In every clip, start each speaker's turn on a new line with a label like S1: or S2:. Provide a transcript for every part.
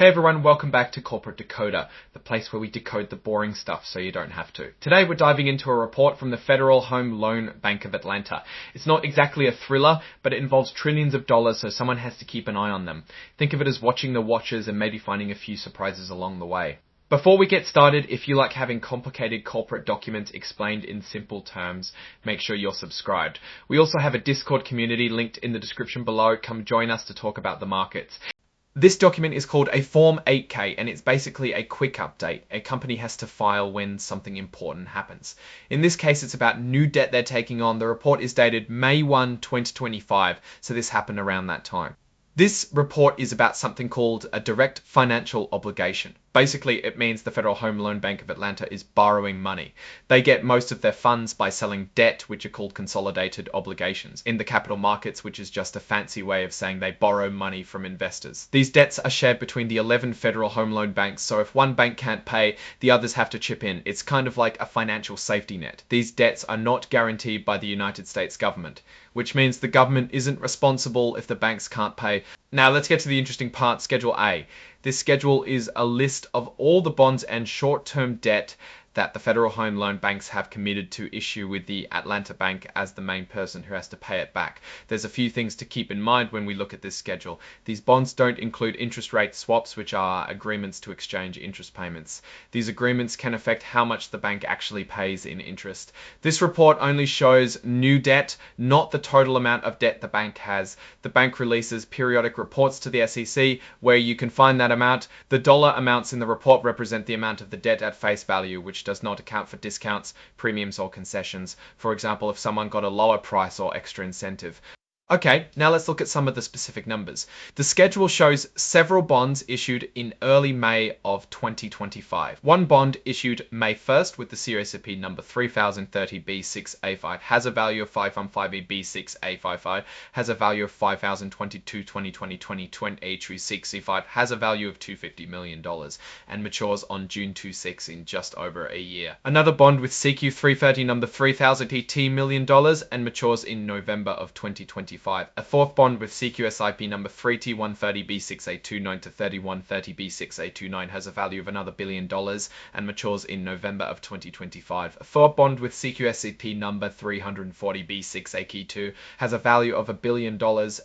S1: Hey everyone, welcome back to Corporate Decoder, the place where we decode the boring stuff so you don't have to. Today we're diving into a report from the Federal Home Loan Bank of Atlanta. It's not exactly a thriller, but it involves trillions of dollars, so someone has to keep an eye on them. Think of it as watching the watchers and maybe finding a few surprises along the way. Before we get started, if you like having complicated corporate documents explained in simple terms, make sure you're subscribed. We also have a Discord community linked in the description below. Come join us to talk about the markets. This document is called a Form 8K and it's basically a quick update a company has to file when something important happens. In this case, it's about new debt they're taking on. The report is dated May 1, 2025, so this happened around that time. This report is about something called a direct financial obligation. Basically, it means the Federal Home Loan Bank of Atlanta is borrowing money. They get most of their funds by selling debt, which are called consolidated obligations, in the capital markets, which is just a fancy way of saying they borrow money from investors. These debts are shared between the 11 federal home loan banks, so if one bank can't pay, the others have to chip in. It's kind of like a financial safety net. These debts are not guaranteed by the United States government, which means the government isn't responsible if the banks can't pay. Now let's get to the interesting part, Schedule A. This schedule is a list of all the bonds and short-term debt that the Federal Home Loan Banks have committed to issue with the Atlanta Bank as the main person who has to pay it back. There's a few things to keep in mind when we look at this schedule. These bonds don't include interest rate swaps, which are agreements to exchange interest payments. These agreements can affect how much the bank actually pays in interest. This report only shows new debt, not the total amount of debt the bank has. The bank releases periodic reports to the SEC where you can find that amount. The dollar amounts in the report represent the amount of the debt at face value, which does not account for discounts, premiums, or concessions. For example, if someone got a lower price or extra incentive. Okay, now let's look at some of the specific numbers. The schedule shows several bonds issued in early May of 2025. One bond issued May 1st with the series IP number 3030B6A5 has a value of 515B6A55, has a value of 5022202020A36C5, has a value of $250 million, and matures on June 26 in just over a year. Another bond with CQ330 number 3000TT million and matures in November of 2025. A fourth bond with CQSIP number 3T130B6A29 to 3130B6A29 has a value of another $1 billion and matures in November of 2025. A fourth bond with CQSIP number 340B6A2 has a value of $1 billion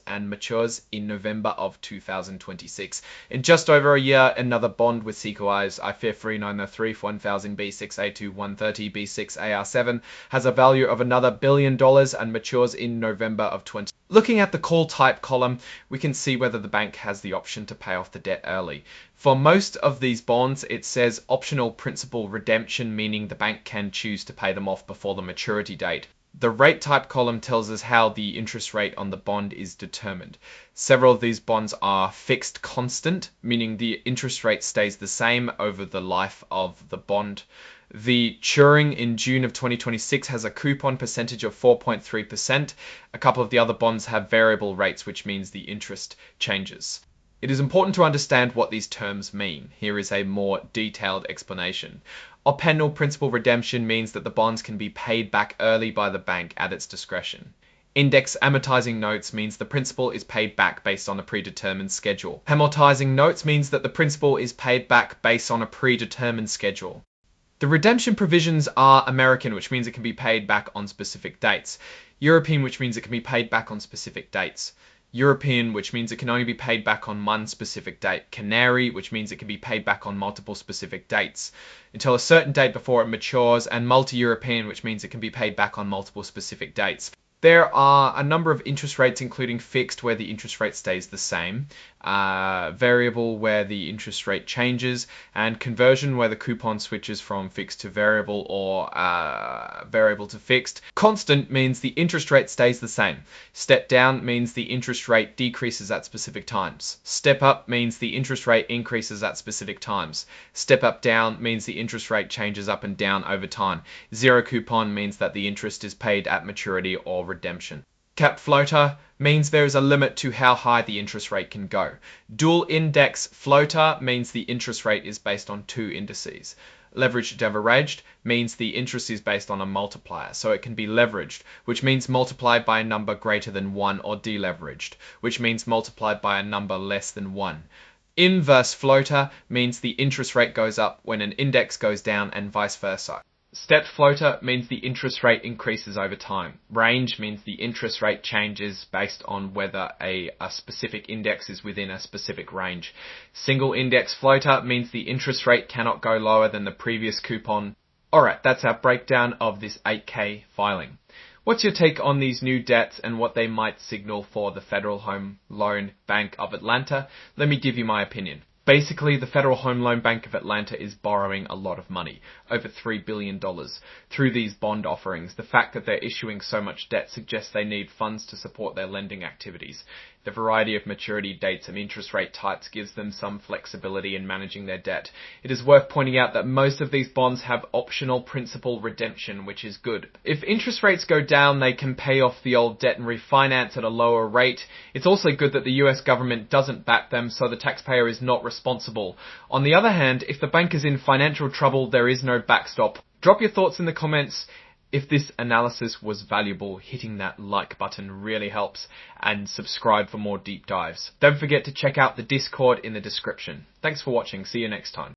S1: and matures in November of 2026. In just over a year, another bond with CQI's IFIF 3903 1000B6A2 130B6AR7 has a value of another $1 billion and matures in November of 2026. Looking at the call type column, we can see whether the bank has the option to pay off the debt early. For most of these bonds, it says optional principal redemption, meaning the bank can choose to pay them off before the maturity date. The rate type column tells us how the interest rate on the bond is determined. Several of these bonds are fixed constant, meaning the interest rate stays the same over the life of the bond. The maturing in June of 2026 has a coupon percentage of 4.3%. A couple of the other bonds have variable rates, which means the interest changes. It is important to understand what these terms mean. Here is a more detailed explanation. Optional principal redemption means that the bonds can be paid back early by the bank at its discretion. Index amortizing notes means the principal is paid back based on a predetermined schedule. Amortizing notes means that the principal is paid back based on a predetermined schedule. The redemption provisions are American, which means it can be paid back on specific dates. European, which means it can be paid back on specific dates. European, which means it can only be paid back on one specific date. Canary, which means it can be paid back on multiple specific dates until a certain date before it matures. And multi-European, which means it can be paid back on multiple specific dates. There are a number of interest rates, including fixed, where the interest rate stays the same, variable, where the interest rate changes, and conversion, where the coupon switches from fixed to variable or variable to fixed. Constant means the interest rate stays the same. Step down means the interest rate decreases at specific times. Step up means the interest rate increases at specific times. Step up down means the interest rate changes up and down over time. Zero coupon means that the interest is paid at maturity or redemption. Cap floater means there is a limit to how high the interest rate can go. Dual index floater means the interest rate is based on two indices. Leveraged averaged means the interest is based on a multiplier, so it can be leveraged, which means multiplied by a number greater than 1, or deleveraged, which means multiplied by a number less than 1. Inverse floater means the interest rate goes up when an index goes down and vice versa. Step floater means the interest rate increases over time. Range means the interest rate changes based on whether a specific index is within a specific range. Single index floater means the interest rate cannot go lower than the previous coupon. Alright, that's our breakdown of this 8K filing. What's your take on these new debts and what they might signal for the Federal Home Loan Bank of Atlanta? Let me give you my opinion. Basically, the Federal Home Loan Bank of Atlanta is borrowing a lot of money, over $3 billion, through these bond offerings. The fact that they're issuing so much debt suggests they need funds to support their lending activities. The variety of maturity dates and interest rate types gives them some flexibility in managing their debt. It is worth pointing out that most of these bonds have optional principal redemption, which is good. If interest rates go down, they can pay off the old debt and refinance at a lower rate. It's also good that the US government doesn't back them, so the taxpayer is not responsible. On the other hand, if the bank is in financial trouble, there is no backstop. Drop your thoughts in the comments. If this analysis was valuable, hitting that like button really helps, and subscribe for more deep dives. Don't forget to check out the Discord in the description. Thanks for watching. See you next time.